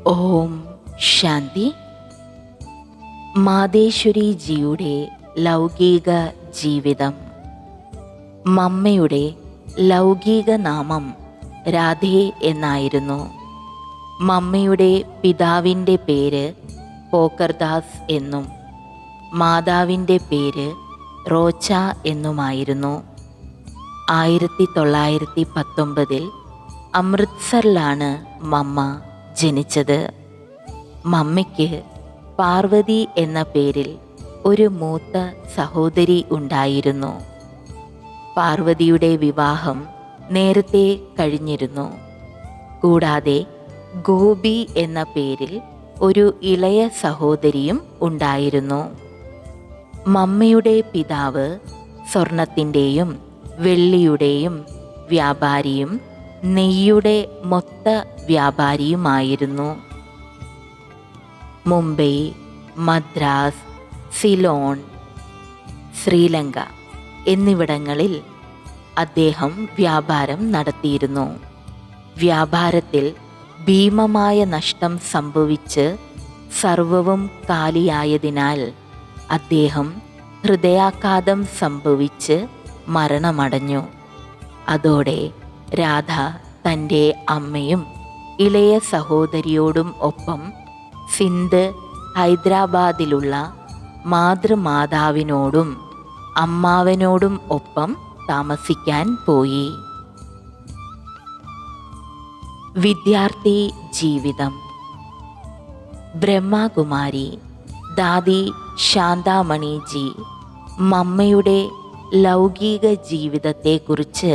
ഓം ശാന്തി. മാതേശ്വരിജിയുടെ ലൗകിക ജീവിതം. മമ്മയുടെ ലൗകിക നാമം രാധേ എന്നായിരുന്നു. മമ്മയുടെ പിതാവിൻ്റെ പേര് പോക്കർദാസ് എന്നും മാതാവിൻ്റെ പേര് റോച്ച എന്നുമായിരുന്നു. 1919 അമൃത്സറിലാണ് മമ്മ ജനിച്ചത്. മമ്മയ്ക്ക് പാർവതി എന്ന പേരിൽ ഒരു മൂത്ത സഹോദരി ഉണ്ടായിരുന്നു. പാർവതിയുടെ വിവാഹം നേരത്തെ കഴിഞ്ഞിരുന്നു. കൂടാതെ ഗോപി എന്ന പേരിൽ ഒരു ഇളയ സഹോദരിയും ഉണ്ടായിരുന്നു. മമ്മയുടെ പിതാവ് സ്വർണത്തിൻ്റെയും വെള്ളിയുടെയും വ്യാപാരിയും നെയ്യുടെ മൊത്ത വ്യാപാരിയുമായിരുന്നു. മുംബൈ, മദ്രാസ്, സിലോൺ, ശ്രീലങ്ക എന്നിവിടങ്ങളിൽ അദ്ദേഹം വ്യാപാരം നടത്തിയിരുന്നു. വ്യാപാരത്തിൽ ഭീമമായ നഷ്ടം സംഭവിച്ച് സർവവും കാലിയായതിനാൽ അദ്ദേഹം ഹൃദയാഘാതം സംഭവിച്ച് മരണമടഞ്ഞു. അതോടെ രാധ തൻ്റെ അമ്മയും ഇളയ സഹോദരിയോടും ഒപ്പം സിന്ധ്, ഹൈദരാബാദിലുള്ള മാതൃമാതാവിനോടും അമ്മാവനോടും ഒപ്പം താമസിക്കാൻ പോയി. വിദ്യാർത്ഥി ജീവിതം. ബ്രഹ്മകുമാരി ദാദി ശാന്താമണിജി മമ്മയുടെ ലൗകിക ജീവിതത്തെക്കുറിച്ച്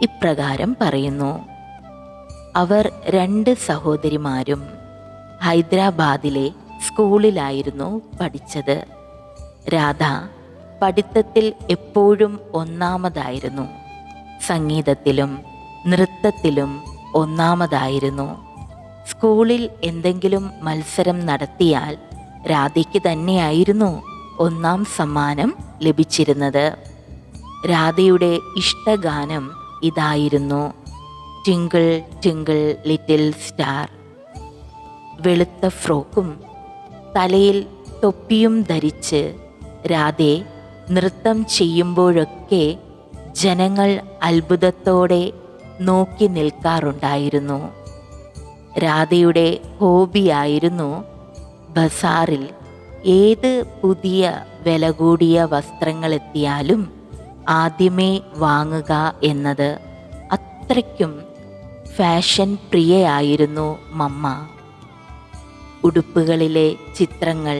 ഇപ്രകാരം പറയുന്നു. അവർ 2 സഹോദരിമാരും ഹൈദരാബാദിലെ സ്കൂളിലായിരുന്നു പഠിച്ചത്. രാധ പഠിത്തത്തിൽ എപ്പോഴും ഒന്നാമതായിരുന്നു. സംഗീതത്തിലും നൃത്തത്തിലും ഒന്നാമതായിരുന്നു. സ്കൂളിൽ എന്തെങ്കിലും മത്സരം നടത്തിയാൽ രാധയ്ക്ക് തന്നെയായിരുന്നു 1ാം സമ്മാനം ലഭിച്ചിരുന്നത്. രാധയുടെ ഇഷ്ടഗാനം ഇതായിരുന്നു: ട്വിങ്കിൾ ട്വിങ്കിൾ ലിറ്റിൽ സ്റ്റാർ. വെളുത്ത ഫ്രോക്കും തലയിൽ തൊപ്പിയും ധരിച്ച് രാധെ നൃത്തം ചെയ്യുമ്പോഴൊക്കെ ജനങ്ങൾ അത്ഭുതത്തോടെ നോക്കി നിൽക്കാറുണ്ടായിരുന്നു. രാധയുടെ ഹോബിയായിരുന്നു ബസാറിൽ ഏത് പുതിയ വില കൂടിയ വസ്ത്രങ്ങളെത്തിയാലും ആദ്യമേ വാങ്ങുക എന്നത്. അത്രയ്ക്കും ഫാഷൻ പ്രിയയായിരുന്നു മമ്മ. ഉടുപ്പുകളിലെ ചിത്രങ്ങൾ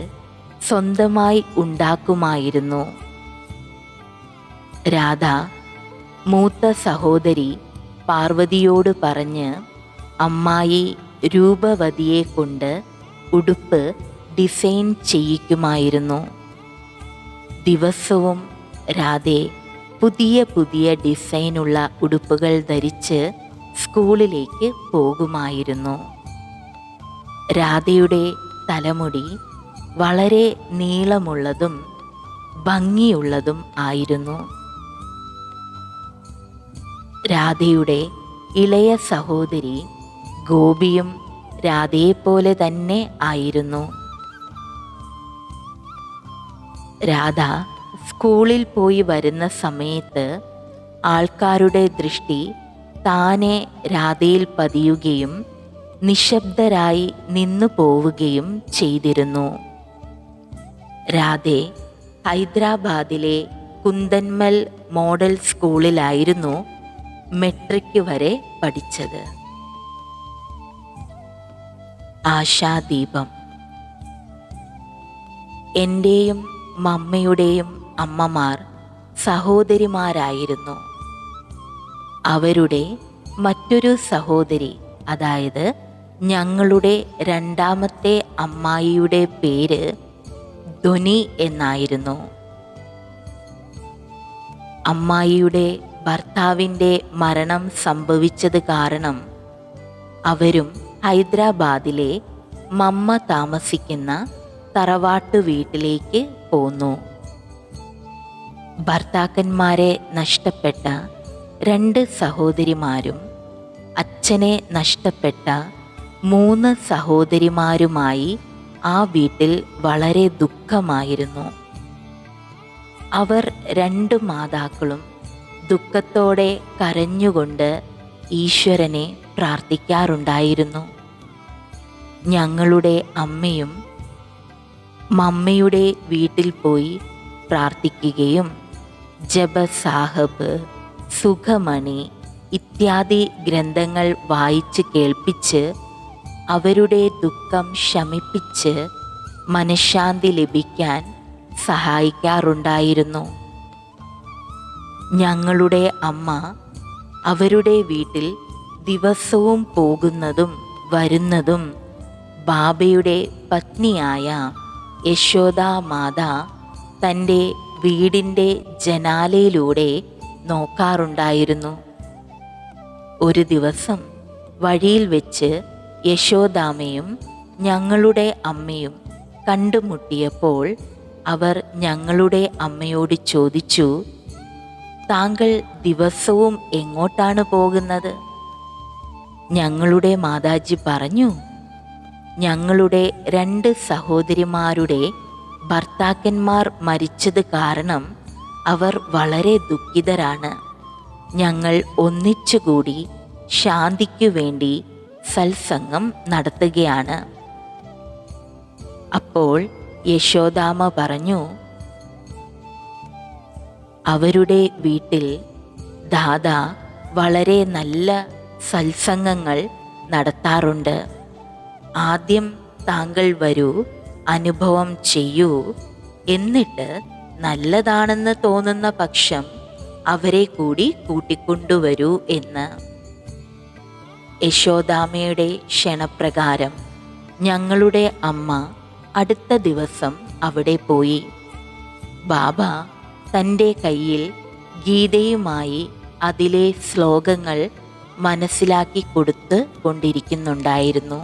സ്വന്തമായി ഉണ്ടാക്കുമായിരുന്നു. രാധ മൂത്ത സഹോദരി പാർവതിയോട് പറഞ്ഞ് അമ്മായി രൂപവതിയെ കൊണ്ട് ഉടുപ്പ് ഡിസൈൻ ചെയ്യിക്കുമായിരുന്നു. ദിവസവും രാധെ പുതിയ പുതിയ ഡിസൈനുള്ള ഉടുപ്പുകൾ ധരിച്ച് സ്കൂളിലേക്ക് പോകുമായിരുന്നു. രാധയുടെ തലമുടി വളരെ നീളമുള്ളതും ഭംഗിയുള്ളതും ആയിരുന്നു. രാധയുടെ ഇളയ സഹോദരി ഗോപിയും രാധയെപ്പോലെ തന്നെ ആയിരുന്നു. രാധ സ്കൂളിൽ പോയി വരുന്ന സമയത്ത് ആൾക്കാരുടെ ദൃഷ്ടി താനെ രാധയിൽ പതിയുകയും നിശബ്ദരായി നിന്നു പോവുകയും ചെയ്തിരുന്നു. രാധെ ഹൈദരാബാദിലെ കുന്ദൻമൽ മോഡൽ സ്കൂളിലായിരുന്നു മെട്രിക് വരെ പഠിച്ചത്. ആശാദീപം. എൻ്റെയും മമ്മയുടെയും അമ്മമാർ സഹോദരിമാരായിരുന്നു. അവരുടെ മറ്റൊരു സഹോദരി, അതായത് ഞങ്ങളുടെ 2ാമത്തെ അമ്മായിയുടെ പേര് ധ്വനി എന്നായിരുന്നു. അമ്മായിയുടെ ഭർത്താവിൻ്റെ മരണം സംഭവിച്ചത് കാരണം അവരും ഹൈദരാബാദിലെ മമ്മ താമസിക്കുന്ന തറവാട്ടു വീട്ടിലേക്ക് പോന്നു. ഭർത്താക്കന്മാരെ നഷ്ടപ്പെട്ട 2 സഹോദരിമാരും അച്ഛനെ നഷ്ടപ്പെട്ട 3 സഹോദരിമാരുമായി ആ വീട്ടിൽ വളരെ ദുഃഖമായിരുന്നു. അവർ 2 മാതാക്കളും ദുഃഖത്തോടെ കരഞ്ഞുകൊണ്ട് ഈശ്വരനെ പ്രാർത്ഥിക്കാറുണ്ടായിരുന്നു. ഞങ്ങളുടെ അമ്മയും മമ്മയുടെ വീട്ടിൽ പോയി പ്രാർത്ഥിക്കുകയും ജപസാഹബ്, സുഖമണി ഇത്യാദി ഗ്രന്ഥങ്ങൾ വായിച്ച് കേൾപ്പിച്ച് അവരുടെ ദുഃഖം ശമിപ്പിച്ച് മനഃശാന്തി ലഭിക്കാൻ സഹായിക്കാറുണ്ടായിരുന്നു. ഞങ്ങളുടെ അമ്മ അവരുടെ വീട്ടിൽ ദിവസവും പോകുന്നതും വരുന്നതും ബാബയുടെ പത്നിയായ യശോദാ മാത തൻ്റെ വീടിൻ്റെ ജനാലയിലൂടെ നോക്കാറുണ്ടായിരുന്നു. ഒരു ദിവസം വഴിയിൽ വെച്ച് യശോദാമ്മയും ഞങ്ങളുടെ അമ്മയും കണ്ടുമുട്ടിയപ്പോൾ അവർ ഞങ്ങളുടെ അമ്മയോട് ചോദിച്ചു, താങ്കൾ ദിവസവും എങ്ങോട്ടാണ് പോകുന്നത്? ഞങ്ങളുടെ മാതാജി പറഞ്ഞു, ഞങ്ങളുടെ 2 സഹോദരിമാരുടെ ഭർത്താക്കന്മാർ മരിച്ചത് കാരണം അവർ വളരെ ദുഃഖിതരാണ്. ഞങ്ങൾ ഒന്നിച്ചുകൂടി ശാന്തിക്കു വേണ്ടി സത്സംഗം നടത്തുകയാണ്. അപ്പോൾ യശോദാമ്മ പറഞ്ഞു, അവരുടെ വീട്ടിൽ ദാദാ വളരെ നല്ല സത്സംഗങ്ങൾ നടത്താറുണ്ട്. ആദ്യം താങ്കൾ വരൂ, അനുഭവം ചെയ്യൂ, എന്നിട്ട് നല്ലതാണെന്ന് തോന്നുന്ന പക്ഷം അവരെ കൂടി കൂട്ടിക്കൊണ്ടുവരൂ എന്ന്. യശോദാമ്മയുടെ ക്ഷണപ്രകാരം ഞങ്ങളുടെ അമ്മ അടുത്ത ദിവസം അവിടെ പോയി. ബാബ തൻ്റെ കയ്യിൽ ഗീതയുമായി അതിലെ ശ്ലോകങ്ങൾ മനസ്സിലാക്കി കൊടുത്ത് കൊണ്ടിരിക്കുന്നുണ്ടായിരുന്നു.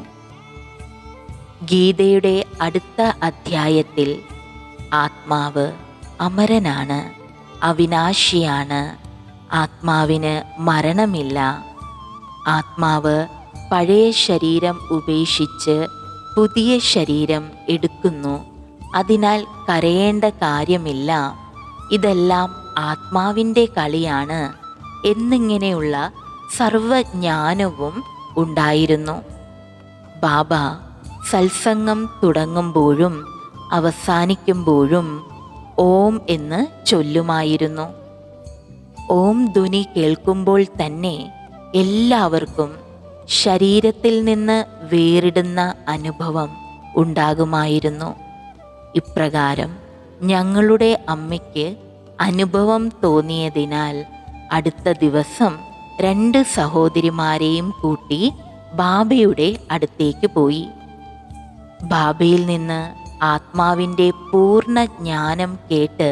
ഗീതയുടെ അടുത്ത അധ്യായത്തിൽ ആത്മാവ് അമരനാണ്, അവിനാശിയാണ്, ആത്മാവിന് മരണമില്ല, ആത്മാവ് പഴയ ശരീരം ഉപേക്ഷിച്ച് പുതിയ ശരീരം എടുക്കുന്നു, അതിനാൽ കരയേണ്ട കാര്യമില്ല, ഇതെല്ലാം ആത്മാവിൻ്റെ കളിയാണ് എന്നിങ്ങനെയുള്ള സർവജ്ഞാനവും ഉണ്ടായിരുന്നു. ബാബ സത്സംഗം തുടങ്ങുമ്പോഴും അവസാനിക്കുമ്പോഴും ഓം എന്ന് ചൊല്ലുമായിരുന്നു. ഓം ധ്വനി കേൾക്കുമ്പോൾ തന്നെ എല്ലാവർക്കും ശരീരത്തിൽ നിന്ന് വേറിടുന്ന അനുഭവം ഉണ്ടാകുമായിരുന്നു. ഇപ്രകാരം ഞങ്ങളുടെ അമ്മയ്ക്ക് അനുഭവം തോന്നിയതിനാൽ അടുത്ത ദിവസം 2 സഹോദരിമാരെയും കൂട്ടി ബാബയുടെ അടുത്തേക്ക് പോയി. ബാബയിൽ നിന്ന് ആത്മാവിൻ്റെ പൂർണ്ണ ജ്ഞാനം കേട്ട്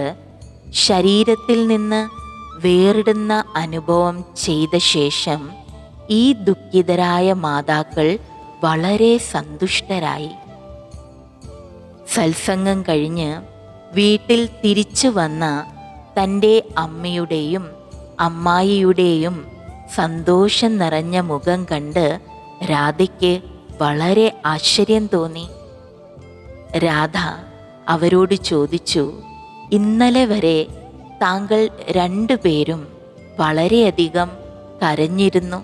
ശരീരത്തിൽ നിന്ന് വേറിടുന്ന അനുഭവം ചെയ്ത ശേഷം ഈ ദുഃഖിതരായ മാതാക്കൾ വളരെ സന്തുഷ്ടരായി. സത്സംഗം കഴിഞ്ഞ് വീട്ടിൽ തിരിച്ചു വന്ന തൻ്റെ അമ്മയുടെയും അമ്മായിയുടെയും സന്തോഷം നിറഞ്ഞ മുഖം കണ്ട് രാധയ്ക്ക് വളരെ ആശ്ചര്യം തോന്നി. രാധ അവരോട് ചോദിച്ചു, ഇന്നലെ വരെ താങ്കൾ 2 പേരും വളരെയധികം കരഞ്ഞിരുന്നു,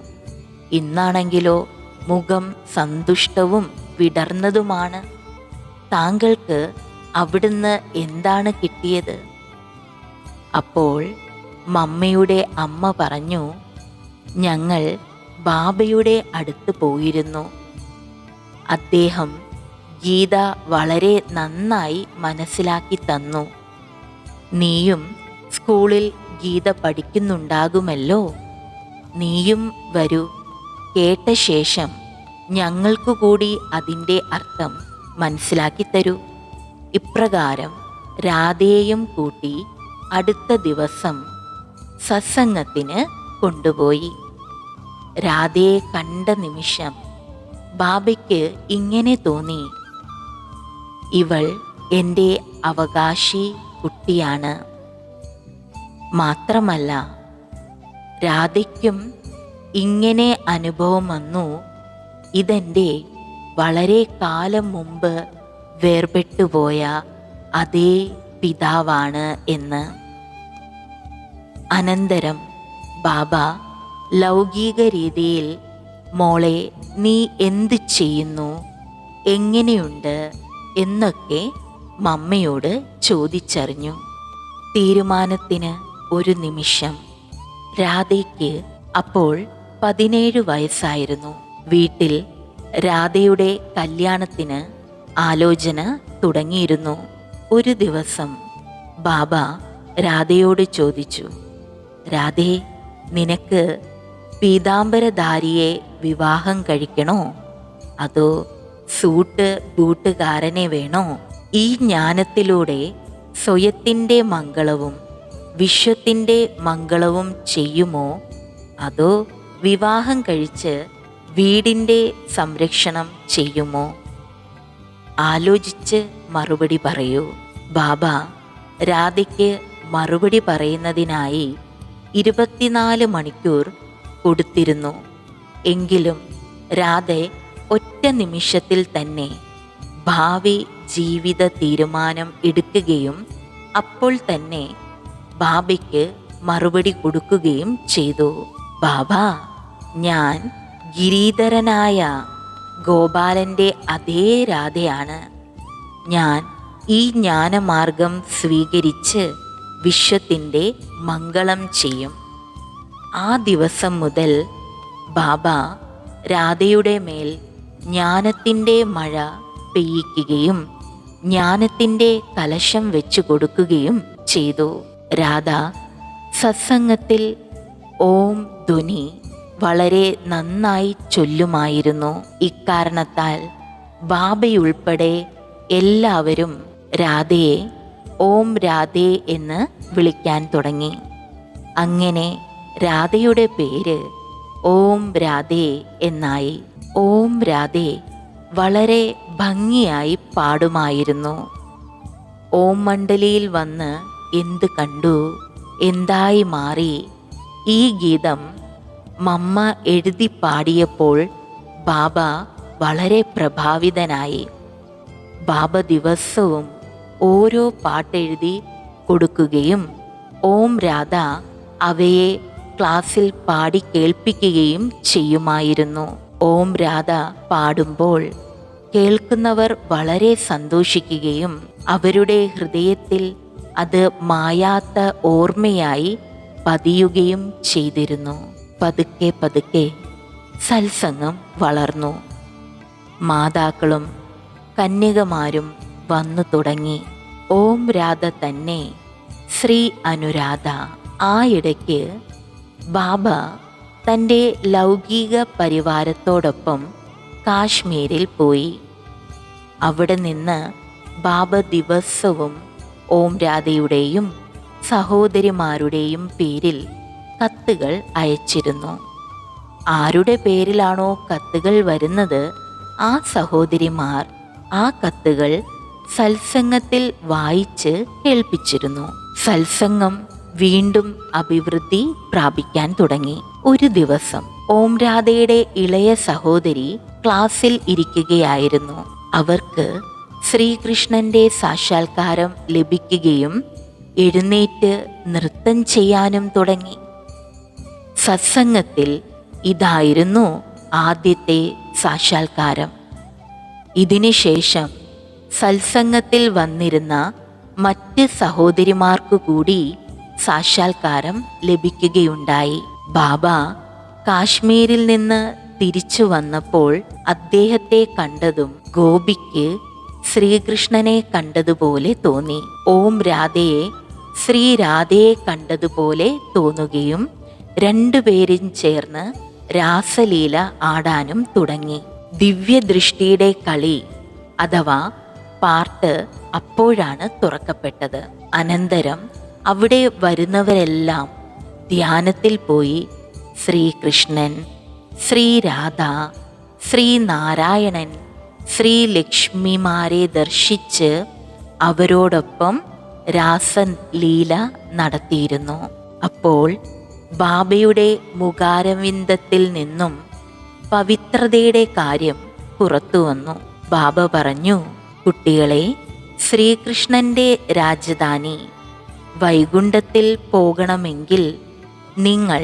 ഇന്നാണെങ്കിലോ മുഖം സന്തുഷ്ടവും വിടർന്നതുമാണ്. താങ്കൾക്ക് അവിടുന്ന് എന്താണ് കിട്ടിയത്? അപ്പോൾ മമ്മയുടെ അമ്മ പറഞ്ഞു, ഞങ്ങൾ ബാബയുടെ അടുത്ത് പോയിരുന്നു. അദ്ദേഹം ഗീത വളരെ നന്നായി മനസ്സിലാക്കി തന്നു. നീയും സ്കൂളിൽ ഗീത പഠിക്കുന്നുണ്ടാകുമല്ലോ, നീയും വരൂ, കേട്ട ശേഷം ഞങ്ങൾക്കു കൂടി അതിൻ്റെ അർത്ഥം മനസ്സിലാക്കി തരൂ. ഇപ്രകാരം രാധയെയും കൂട്ടി അടുത്ത ദിവസം സത്സംഗത്തിന് കൊണ്ടുപോയി. രാധയെ കണ്ട നിമിഷം ബാബയ്ക്ക് ഇങ്ങനെ തോന്നി, ഇവൾ എൻ്റെ അവകാശി കുട്ടിയാണ്. മാത്രമല്ല രാധയ്ക്കും ഇങ്ങനെ അനുഭവം വന്നു, ഇതെൻ്റെ വളരെ കാലം മുമ്പ് വേർപെട്ടുപോയ അതേ പിതാവാണ് എന്ന്. അനന്തരം ബാബ ലൗകിക രീതിയിൽ മോളെ നീ എന്ത് ചെയ്യുന്നു, എങ്ങനെയുണ്ട് എന്നൊക്കെ മമ്മയോട് ചോദിച്ചറിഞ്ഞു. തീരുമാനത്തിന് ഒരു നിമിഷം. രാധയ്ക്ക് അപ്പോൾ 17 വയസ്സായിരുന്നു. വീട്ടിൽ രാധയുടെ കല്യാണത്തിന് ആലോചന തുടങ്ങിയിരുന്നു. ഒരു ദിവസം ബാബ രാധയോട് ചോദിച്ചു, രാധേ, നിനക്ക് പീതാംബരധാരിയെ വിവാഹം കഴിക്കണോ, അതോ സൂട്ട് ബൂട്ടുകാരനെ വേണോ? ഈ ജ്ഞാനത്തിലൂടെ സ്വയത്തിൻ്റെ മംഗളവും വിശ്വത്തിൻ്റെ മംഗളവും ചെയ്യുമോ, അതോ വിവാഹം കഴിച്ച് വീടിൻ്റെ സംരക്ഷണം ചെയ്യുമോ? ആലോചിച്ച് മറുപടി പറയൂ. ബാബ രാധയ്ക്ക് മറുപടി പറയുന്നതിനായി 24 മണിക്കൂർ കൊടുത്തിരുന്നു. എങ്കിലും രാധ ഒറ്റ നിമിഷത്തിൽ തന്നെ ഭാവി ജീവിത തീരുമാനം എടുക്കുകയും അപ്പോൾ തന്നെ ബാബയ്ക്ക് മറുപടി കൊടുക്കുകയും ചെയ്തു. ബാബ, ഞാൻ ഗിരീധരനായ ഗോപാലൻ്റെ അതേ രാധയാണ്. ഞാൻ ഈ ജ്ഞാനമാർഗം സ്വീകരിച്ച് വിശ്വത്തിൻ്റെ മംഗളം ചെയ്യും. ആ ദിവസം മുതൽ ബാബ രാധയുടെ മേൽ ജ്ഞാനത്തിൻ്റെ മഴ പെയ്യിക്കുകയും ജ്ഞാനത്തിൻ്റെ കലശം വെച്ചു കൊടുക്കുകയും ചെയ്തു. രാധ സത്സംഗത്തിൽ ഓം ധ്വനി വളരെ നന്നായി ചൊല്ലുമായിരുന്നു. ഇക്കാരണത്താൽ ബാബയുൾപ്പെടെ എല്ലാവരും രാധയെ ഓം രാധേ എന്ന് വിളിക്കാൻ തുടങ്ങി. അങ്ങനെ രാധയുടെ പേര് ഓം രാധേ എന്നായി. ഓം രാധേ വളരെ ഭംഗിയായി പാടുമായിരുന്നു. ഓം മണ്ഡലിയിൽ വന്ന് എന്ത് കണ്ടു, എന്തായി മാറി, ഈ ഗീതം മമ്മ എഴുതി പാടിയപ്പോൾ ബാബ വളരെ പ്രഭാവിതനായി. ബാബ ദിവസവും ഓരോ പാട്ടെഴുതി കൊടുക്കുകയും ഓം രാധ അവയെ ക്ലാസ്സിൽ പാടി കേൾപ്പിക്കുകയും ചെയ്യുമായിരുന്നു. ഓം രാധ പാടുമ്പോൾ കേൾക്കുന്നവർ വളരെ സന്തോഷിക്കുകയും അവരുടെ ഹൃദയത്തിൽ അത് മായാത്ത ഓർമ്മയായി പതിയുകയും ചെയ്തിരുന്നു. പതുക്കെ പതുക്കെ സത്സംഗം വളർന്നു. മാതാക്കളും കന്യകമാരും വന്നു തുടങ്ങി. ഓം രാധ തന്നെ ശ്രീ അനുരാധ. ആ ഇടയ്ക്ക് ബാബ തൻ്റെ ലൗകിക പരിവാരത്തോടൊപ്പം കാശ്മീരിൽ പോയി. അവിടെ നിന്ന് ബാബ ദിവസവും ഓം രാധയുടെയും സഹോദരിമാരുടെയും പേരിൽ കത്തുകൾ അയച്ചിരുന്നു. ആരുടെ പേരിലാണോ കത്തുകൾ വരുന്നത്, ആ സഹോദരിമാർ ആ കത്തുകൾ സത്സംഗത്തിൽ വായിച്ച് കേൾപ്പിച്ചിരുന്നു. സത്സംഗം വീണ്ടും അഭിവൃദ്ധി പ്രാപിക്കാൻ തുടങ്ങി. ഒരു ദിവസം ഓം രാധയുടെ ഇളയ സഹോദരി ക്ലാസ്സിൽ ഇരിക്കുകയായിരുന്നു. അവർക്ക് ശ്രീകൃഷ്ണന്റെ സാക്ഷാത്കാരം ലഭിക്കുകയും എഴുന്നേറ്റ് നൃത്തം ചെയ്യാനും തുടങ്ങി. സത്സംഗത്തിൽ ഇതായിരുന്നു ആദ്യത്തെ സാക്ഷാത്കാരം. ഇതിനുശേഷം സത്സംഗത്തിൽ വന്നിരുന്ന മറ്റ് സഹോദരിമാർക്കു കൂടി സാക്ഷാത്കാരം ലഭിക്കുകയുണ്ടായി. ബാബ കാശ്മീരിൽ നിന്ന് തിരിച്ചു വന്നപ്പോൾ അദ്ദേഹത്തെ കണ്ടതും ഗോപിക്ക് ശ്രീകൃഷ്ണനെ കണ്ടതുപോലെ തോന്നി. ഓം രാധയെ ശ്രീ രാധയെ കണ്ടതുപോലെ തോന്നുകയും രണ്ടുപേരും ചേർന്ന് രാസലീല ആടാനും തുടങ്ങി. ദിവ്യദൃഷ്ടിയുടെ കളി അഥവാ പാർട്ട് അപ്പോഴാണ് തുറക്കപ്പെട്ടത്. അനന്തരം അവിടെ വരുന്നവരെല്ലാം ധ്യാനത്തിൽ പോയി ശ്രീകൃഷ്ണൻ, ശ്രീ രാധ, ശ്രീനാരായണൻ, ശ്രീലക്ഷ്മിമാരെ ദർശിച്ച് അവരോടൊപ്പം രാസലീല നടത്തിയിരുന്നു. അപ്പോൾ ബാബയുടെ മുഖാരവിന്ദത്തിൽ നിന്നും പവിത്രതയുടെ കാര്യം പുറത്തു വന്നു. ബാബ പറഞ്ഞു, കുട്ടികളെ, ശ്രീകൃഷ്ണന്റെ രാജധാനി വൈകുണ്ഠത്തിൽ പോകണമെങ്കിൽ നിങ്ങൾ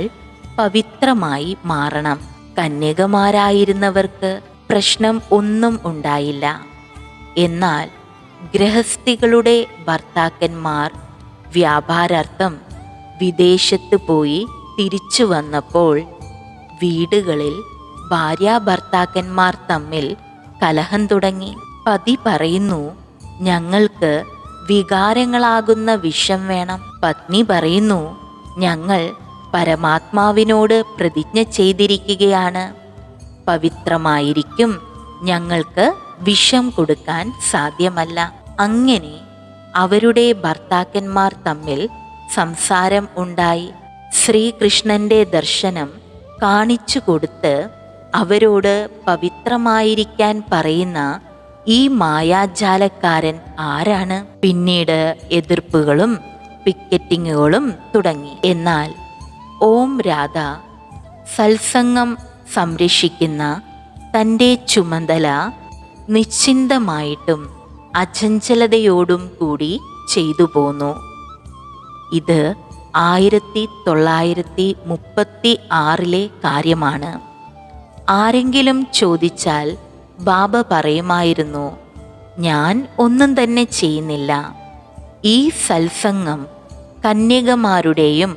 പവിത്രമായി മാറണം. കന്യകമാരായിരുന്നവർക്ക് പ്രശ്നം ഒന്നും ഉണ്ടായില്ല. എന്നാൽ ഗൃഹസ്ഥികളുടെ ഭർത്താക്കന്മാർ വ്യാപാരാർത്ഥം വിദേശത്ത് പോയി തിരിച്ചു വന്നപ്പോൾ വീടുകളിൽ ഭാര്യാഭർത്താക്കന്മാർ തമ്മിൽ കലഹം തുടങ്ങി. പതി പറയുന്നു, ഞങ്ങൾക്ക് വികാരങ്ങളാകുന്ന വിഷം വേണം. പത്നി പറയുന്നു, ഞങ്ങൾ പരമാത്മാവിനോട് പ്രതിജ്ഞ ചെയ്തിരിക്കുകയാണ്, പവിത്രമായിരിക്കും, ഞങ്ങൾക്ക് വിഷം കൊടുക്കാൻ സാധ്യമല്ല. അങ്ങനെ അവരുടെ ഭർത്താക്കന്മാർ തമ്മിൽ സംസാരം ഉണ്ടായി. ശ്രീകൃഷ്ണന്റെ ദർശനം കാണിച്ചു കൊടുത്ത് അവരോട് പവിത്രമായിരിക്കാൻ പറയുന്ന ഈ മായാജാലക്കാരൻ ആരാണ്? പിന്നീട് എതിർപ്പുകളും പിക്കറ്റിങ്ങുകളും തുടങ്ങി. എന്നാൽ ഓം രാധ സത്സംഗം സംരക്ഷിക്കുന്ന തൻ്റെ ചുമതല നിശ്ചിന്തമായിട്ടും അചഞ്ചലതയോടും കൂടി ചെയ്തു പോന്നു. ഇത് 1936 കാര്യമാണ്. ആരെങ്കിലും ചോദിച്ചാൽ ബാബ പറയുമായിരുന്നു, ഞാൻ ഒന്നും തന്നെ ചെയ്യുന്നില്ല. ഈ സത്സംഗം കന്യകമാരുടെയും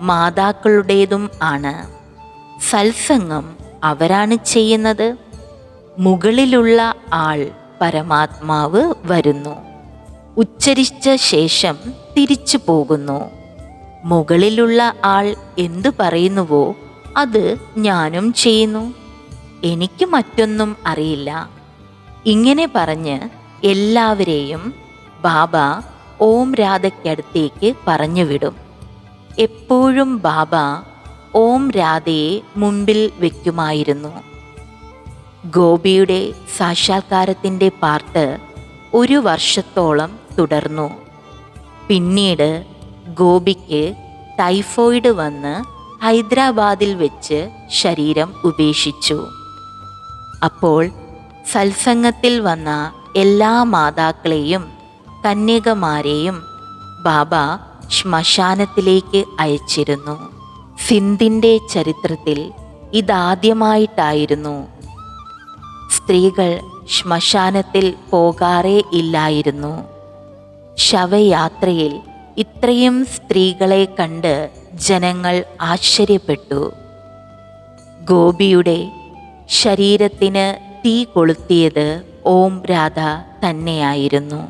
മാതാക്കളുടേതും ആണ്. സത്സംഗം അവരാണ് ചെയ്യുന്നത്. മുകളിലുള്ള ആൾ പരമാത്മാവ് വരുന്നു, ഉച്ചരിച്ച ശേഷം തിരിച്ചു പോകുന്നു. മുകളിലുള്ള ആൾ എന്തു പറയുന്നുവോ അത് ഞാനും ചെയ്യുന്നു. എനിക്ക് മറ്റൊന്നും അറിയില്ല. ഇങ്ങനെ പറഞ്ഞ് എല്ലാവരെയും ബാബ ഓം രാധയ്ക്കടുത്തേക്ക് പറഞ്ഞുവിടും. എപ്പോഴും ബാബ ഓം രാധയെ മുൻപിൽ വയ്ക്കുമായിരുന്നു. ഗോപിയുടെ സാക്ഷാത്കാരത്തിൻ്റെ പാർട്ട് 1 വർഷത്തോളം തുടർന്നു. പിന്നീട് ഗോപിക്ക് ടൈഫോയിഡ് വന്ന് ഹൈദരാബാദിൽ വെച്ച് ശരീരം ഉപേക്ഷിച്ചു. അപ്പോൾ സത്സംഗത്തിൽ വന്ന എല്ലാ മാതാക്കളെയും കന്യകമാരെയും ബാബ ശ്മശാനത്തിലേക്ക് അയച്ചിരുന്നു. സിന്ധിൻ്റെ ചരിത്രത്തിൽ ഇതാദ്യമായിട്ടായിരുന്നു. സ്ത്രീകൾ ശ്മശാനത്തിൽ പോകാറേ ഇല്ലായിരുന്നു. ശവയാത്രയിൽ ഇത്രയും സ്ത്രീകളെ കണ്ട് ജനങ്ങൾ ആശ്ചര്യപ്പെട്ടു. ഗോപിയുടെ ശരീരത്തിന് തീ കൊളുത്തിയത് ഓം രാധ തന്നെയായിരുന്നു.